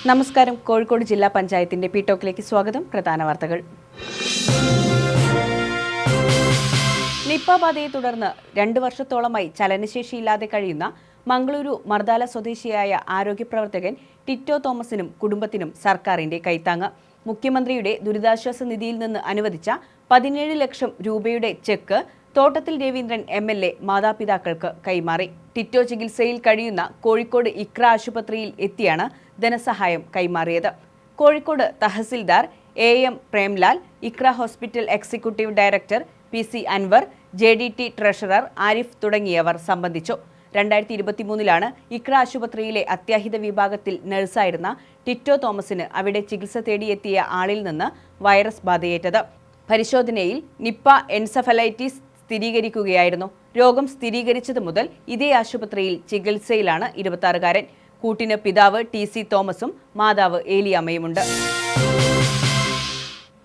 നമസ്കാരം. കോഴിക്കോട് ജില്ലാ പഞ്ചായത്തിന്റെ പി-ടോക്കിലേക്ക് സ്വാഗതം. പ്രധാന വാർത്തകൾ. നിപ്പ ബാധയെ തുടർന്ന് 2 വർഷത്തോളമായി ചലനശേഷിയില്ലാതെ കഴിയുന്ന മംഗളൂരു മർദാല സ്വദേശിയായ ആരോഗ്യപ്രവർത്തകൻ ടിറ്റോ തോമസിനും കുടുംബത്തിനും സർക്കാരിന്റെ കൈത്താങ്ങ്. മുഖ്യമന്ത്രിയുടെ ദുരിതാശ്വാസ നിധിയിൽ നിന്ന് അനുവദിച്ച 17 ലക്ഷം രൂപയുടെ ചെക്ക് തോട്ടത്തിൽ രവീന്ദ്രൻ MLA മാതാപിതാക്കൾക്ക് കൈമാറി. ടിറ്റോ ചികിത്സയിൽ കഴിയുന്ന കോഴിക്കോട് ഇക്ര ആശുപത്രിയിൽ എത്തിയാണ് ധനസഹായം കൈമാറിയത്. Kozhikode tahsildar AM Premlal, Iqra hospital executive director PC Anwar, JDT treasurer Arif തുടങ്ങിയവർ സംബന്ധിച്ചു. 2023 ഇക്ര ആശുപത്രിയിലെ അത്യാഹിത വിഭാഗത്തിൽ നഴ്സായിരുന്ന ടിറ്റോ തോമസിന് അവിടെ ചികിത്സ തേടിയെത്തിയ ആളിൽ നിന്ന് വൈറസ് ബാധയേറ്റത്. പരിശോധനയിൽ നിപ്പ എൻസഫലൈറ്റിസ് സ്ഥിരീകരിക്കുകയായിരുന്നു. രോഗം സ്ഥിരീകരിച്ചത് മുതൽ ഇതേ ആശുപത്രിയിൽ ചികിത്സയിലാണ് 26-കാരൻ. കൂട്ടിന് പിതാവ് TC തോമസും മാതാവ് ഏലിയമ്മയുമുണ്ട്.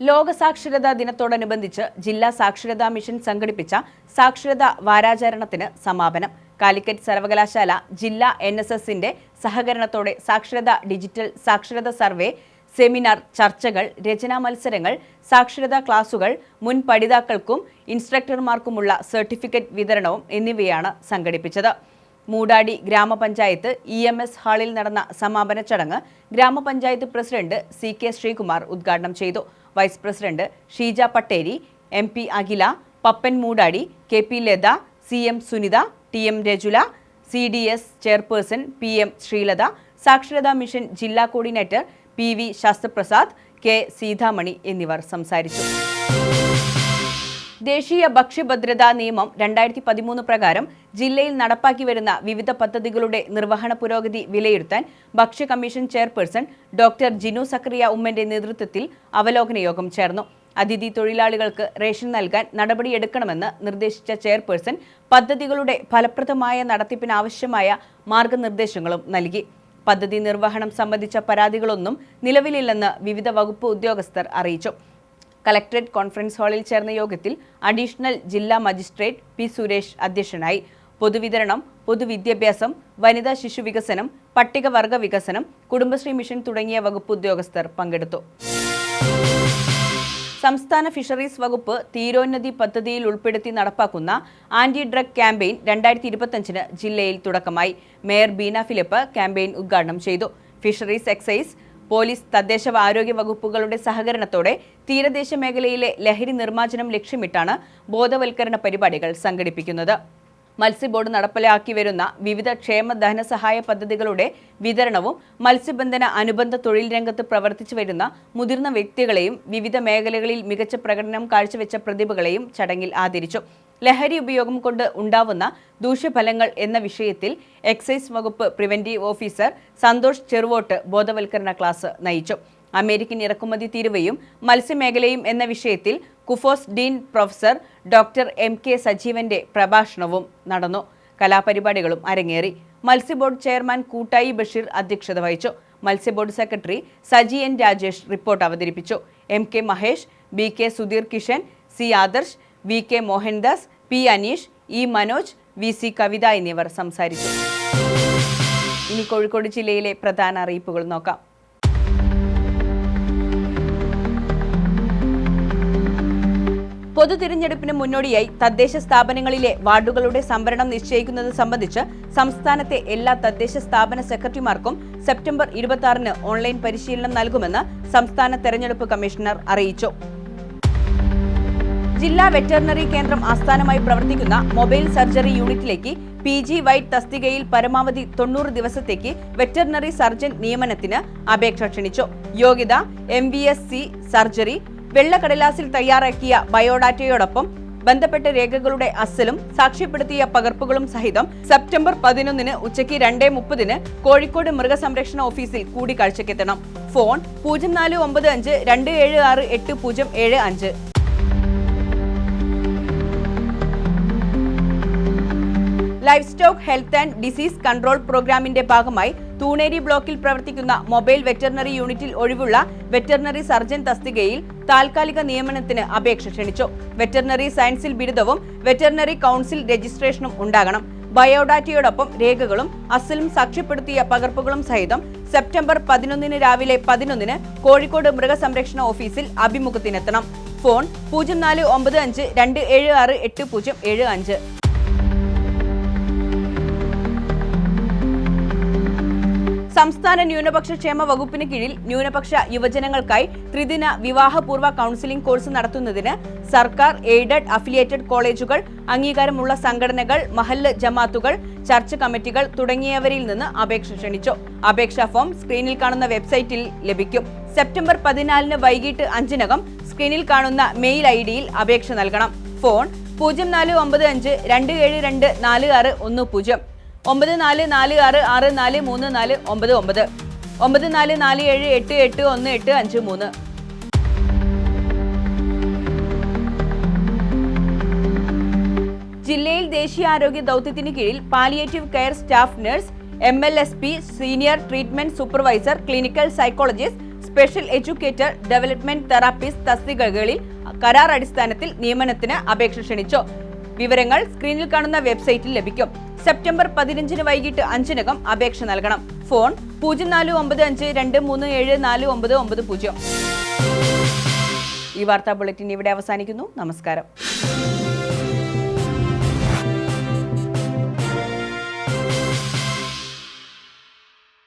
ലോക സാക്ഷരതാ ദിനത്തോടനുബന്ധിച്ച് ജില്ലാ സാക്ഷരതാ മിഷൻ സംഘടിപ്പിച്ച സാക്ഷരതാ വാരാചരണത്തിന് സമാപനം. കാലിക്കറ്റ് സർവകലാശാല ജില്ലാ NSSന്റെ സഹകരണത്തോടെ സാക്ഷരതാ ഡിജിറ്റൽ സാക്ഷരതാ സർവേ, സെമിനാർ, ചർച്ചകൾ, രചനാ മത്സരങ്ങൾ, സാക്ഷരതാ ക്ലാസുകൾ, മുൻ പഠിതാക്കൾക്കും ഇൻസ്ട്രക്ടർമാർക്കുമുള്ള സർട്ടിഫിക്കറ്റ് വിതരണവും എന്നിവയാണ് സംഘടിപ്പിച്ചത്. മൂടാടി ഗ്രാമപഞ്ചായത്ത് EMS ഹാളിൽ നടന്ന സമാപന ചടങ്ങ് ഗ്രാമപഞ്ചായത്ത് പ്രസിഡന്റ് CK ശ്രീകുമാർ ഉദ്ഘാടനം ചെയ്തു. Vice president Sheeja Patteri, MP Akhila, Pappan Moodadi, KP Latha, CM Sunitha, TM Rajula, CDS chairperson PM Sreelatha, സാക്ഷരതാ മിഷൻ ജില്ലാ coordinator PV Sasthraprasad, K Seethamani എന്നിവർ സംസാരിച്ചു. ദേശീയ ഭക്ഷ്യഭദ്രതാ നിയമം 2013 പ്രകാരം ജില്ലയിൽ നടപ്പാക്കി വരുന്ന വിവിധ പദ്ധതികളുടെ നിർവഹണ പുരോഗതി വിലയിരുത്താൻ ഭക്ഷ്യ commission chairperson doctor Jinu Zachariah ഉമ്മന്റെ നേതൃത്വത്തിൽ അവലോകന യോഗം ചേർന്നു. അതിഥി തൊഴിലാളികൾക്ക് റേഷൻ നൽകാൻ നടപടിയെടുക്കണമെന്ന് നിർദ്ദേശിച്ച ചെയർപേഴ്സൺ പദ്ധതികളുടെ ഫലപ്രദമായ നടത്തിപ്പിനാവശ്യമായ മാർഗനിർദ്ദേശങ്ങളും നൽകി. പദ്ധതി നിർവഹണം സംബന്ധിച്ച പരാതികളൊന്നും നിലവിലില്ലെന്ന് വിവിധ വകുപ്പ് ഉദ്യോഗസ്ഥർ അറിയിച്ചു. കളക്ടറേറ്റ് കോൺഫറൻസ് ഹാളിൽ ചേർന്ന യോഗത്തിൽ അഡീഷണൽ ജില്ലാ മജിസ്ട്രേറ്റ് P സുരേഷ് അധ്യക്ഷനായി. പൊതുവിതരണം, പൊതുവിദ്യാഭ്യാസം, വനിതാ ശിശു വികസനം, പട്ടികവർഗ വികസനം, കുടുംബശ്രീ മിഷൻ തുടങ്ങിയ വകുപ്പ് ഉദ്യോഗസ്ഥർ പങ്കെടുത്തു. സംസ്ഥാന ഫിഷറീസ് വകുപ്പ് തീരോന്നതി പദ്ധതിയിൽ ഉൾപ്പെടുത്തി നടപ്പാക്കുന്ന ആന്റി ഡ്രഗ് ക്യാമ്പയിൻ 2025 ജില്ലയിൽ തുടക്കമായി. മേയർ ബീന ഫിലിപ്പ് ക്യാമ്പയിൻ ഉദ്ഘാടനം ചെയ്തു. ഫിഷറീസ്, എക്സൈസ്, പോലീസ്, തദ്ദേശ ആരോഗ്യ വകുപ്പുകളുടെ സഹകരണത്തോടെ തീരദേശ മേഖലയിലെ ലഹരി നിർമ്മാർജ്ജനം ലക്ഷ്യമിട്ടാണ് ബോധവൽക്കരണ പരിപാടികൾ സംഘടിപ്പിക്കുന്നത്. മത്സ്യബോർഡ് നടപ്പിലാക്കി വരുന്ന വിവിധ ക്ഷേമ ധനസഹായ പദ്ധതികളുടെ വിതരണവും മത്സ്യബന്ധന അനുബന്ധ തൊഴിൽ രംഗത്ത് പ്രവർത്തിച്ചു വരുന്ന മുതിർന്ന വ്യക്തികളെയും വിവിധ മേഖലകളിൽ മികച്ച പ്രകടനം കാഴ്ചവെച്ച പ്രതിഭകളെയും ചടങ്ങിൽ ആദരിച്ചു. ലഹരി ഉപയോഗം കൊണ്ട് ഉണ്ടാവുന്ന ദൂഷ്യഫലങ്ങൾ എന്ന വിഷയത്തിൽ എക്സൈസ് വകുപ്പ് പ്രിവന്റീവ് ഓഫീസർ സന്തോഷ് ചെറുവോട്ട് ബോധവൽക്കരണ ക്ലാസ് നയിച്ചു. അമേരിക്കൻ ഇറക്കുമതി തീരുവയും മത്സ്യമേഖലയും എന്ന വിഷയത്തിൽ KUFOS dean professor doctor MK സജീവന്റെ പ്രഭാഷണവും നടന്നു. കലാപരിപാടികളും അരങ്ങേറി. മത്സ്യബോർഡ് ചെയർമാൻ കൂട്ടായി ബഷീർ അധ്യക്ഷത വഹിച്ചു. മത്സ്യബോർഡ് secretary Saji N Rajesh report അവതരിപ്പിച്ചു. MK Mahesh, BK Sudheer Kishan, C Adarsh, VK Mohandas, P Aneesh, E Manoj, VC Kavitha എന്നിവർ സംസാരിച്ചു. ഇനി കോഴിക്കോട് ജില്ലയിലെ പ്രധാന അറിയിപ്പുകൾ നോക്കാം. പൊതു തിരഞ്ഞെടുപ്പിന് മുന്നോടിയായി തദ്ദേശ സ്ഥാപനങ്ങളിലെ വാർഡുകളുടെ സംവരണം നിശ്ചയിക്കുന്നത് സംബന്ധിച്ച് സംസ്ഥാനത്തെ എല്ലാ തദ്ദേശ സ്ഥാപന സെക്രട്ടറിമാർക്കും സെപ്റ്റംബർ 26-ന് ഓൺലൈൻ പരിശീലനം നൽകുമെന്ന് സംസ്ഥാന തെരഞ്ഞെടുപ്പ് കമ്മീഷണർ അറിയിച്ചു. ജില്ലാ വെറ്ററിനറി കേന്ദ്രം ആസ്ഥാനമായി പ്രവർത്തിക്കുന്ന മൊബൈൽ സർജറി യൂണിറ്റിലേക്ക് PG വൈറ്റ് തസ്തികയിൽ പരമാവധി 90 ദിവസത്തേക്ക് വെറ്ററിനറി സർജൻ നിയമനത്തിന് അപേക്ഷ ക്ഷണിച്ചു. യോഗ്യത MVSc സർജറി. വെള്ളക്കടലാസിൽ തയ്യാറാക്കിയ ബയോഡാറ്റയോടൊപ്പം ബന്ധപ്പെട്ട രേഖകളുടെ അസലും സാക്ഷ്യപ്പെടുത്തിയ പകർപ്പുകളും സഹിതം സെപ്റ്റംബർ 11-ന് ഉച്ചയ്ക്ക് 2:30-ന് കോഴിക്കോട് മൃഗസംരക്ഷണ ഓഫീസിൽ കൂടിക്കാഴ്ചയ്ക്കെത്തണം. Phone 0495 276 8075. Livestock health and disease control പ്രോഗ്രാമിന്റെ ഭാഗമായി തൂണേരി ബ്ലോക്കിൽ പ്രവർത്തിക്കുന്ന മൊബൈൽ വെറ്ററിനറി യൂണിറ്റിൽ ഒഴിവുള്ള വെറ്ററിനറി സർജൻ തസ്തികയിൽ താൽക്കാലിക നിയമനത്തിന് അപേക്ഷ ക്ഷണിച്ചു. വെറ്ററിനറി സയൻസിൽ ബിരുദവും വെറ്ററിനറി കൗൺസിൽ രജിസ്ട്രേഷനും ഉണ്ടാകണം. ബയോഡാറ്റയോടൊപ്പം രേഖകളും അസലും സാക്ഷ്യപ്പെടുത്തിയ പകർപ്പുകളും സഹിതം സെപ്റ്റംബർ 11 രാവിലെ 11 കോഴിക്കോട് മൃഗസംരക്ഷണ ഓഫീസിൽ അഭിമുഖത്തിനെത്തണം. ഫോൺ 0495 276 8075. സംസ്ഥാന ന്യൂനപക്ഷ ക്ഷേമ വകുപ്പിന് കീഴിൽ ന്യൂനപക്ഷ യുവജനങ്ങൾക്കായി ത്രിദിന വിവാഹപൂർവ്വ കൗൺസിലിംഗ് കോഴ്സ് നടത്തുന്നതിന് സർക്കാർ എയ്ഡഡ് അഫിലിയേറ്റഡ് കോളേജുകൾ, അംഗീകാരമുള്ള സംഘടനകൾ, മഹല്ല് ജമാത്തുകൾ, ചർച്ച് കമ്മിറ്റികൾ തുടങ്ങിയവരിൽ നിന്ന് അപേക്ഷ ക്ഷണിച്ചു. അപേക്ഷാ ഫോം സ്ക്രീനിൽ കാണുന്ന വെബ്സൈറ്റിൽ ലഭിക്കും. സെപ്റ്റംബർ 14 വൈകിട്ട് 5-നകം സ്ക്രീനിൽ കാണുന്ന മെയിൽ ഐഡിയിൽ അപേക്ഷ നൽകണം. ഫോൺ 0495 272 4610, 9446643499, 9447881853. ജില്ലയിൽ ദേശീയാരോഗ്യ ദൗത്യത്തിന് കീഴിൽ palliative care staff nurse, MLSP, senior treatment supervisor, clinical psychologist, special educator, development therapist തസ്തികകളിൽ കരാർ അടിസ്ഥാനത്തിൽ നിയമനത്തിന് അപേക്ഷ ക്ഷണിച്ചു. വിവരങ്ങൾ സ്ക്രീനിൽ കാണുന്ന വെബ്സൈറ്റിൽ ലഭിക്കും. സെപ്റ്റംബർ 15 വൈകിട്ട് 5-നകം അപേക്ഷ നൽകണം. ഫോൺ 0495 237 4990. ഈ വാർത്താ ബുള്ളറ്റിൻ ഇവിടെ അവസാനിക്കുന്നു. നമസ്കാരം.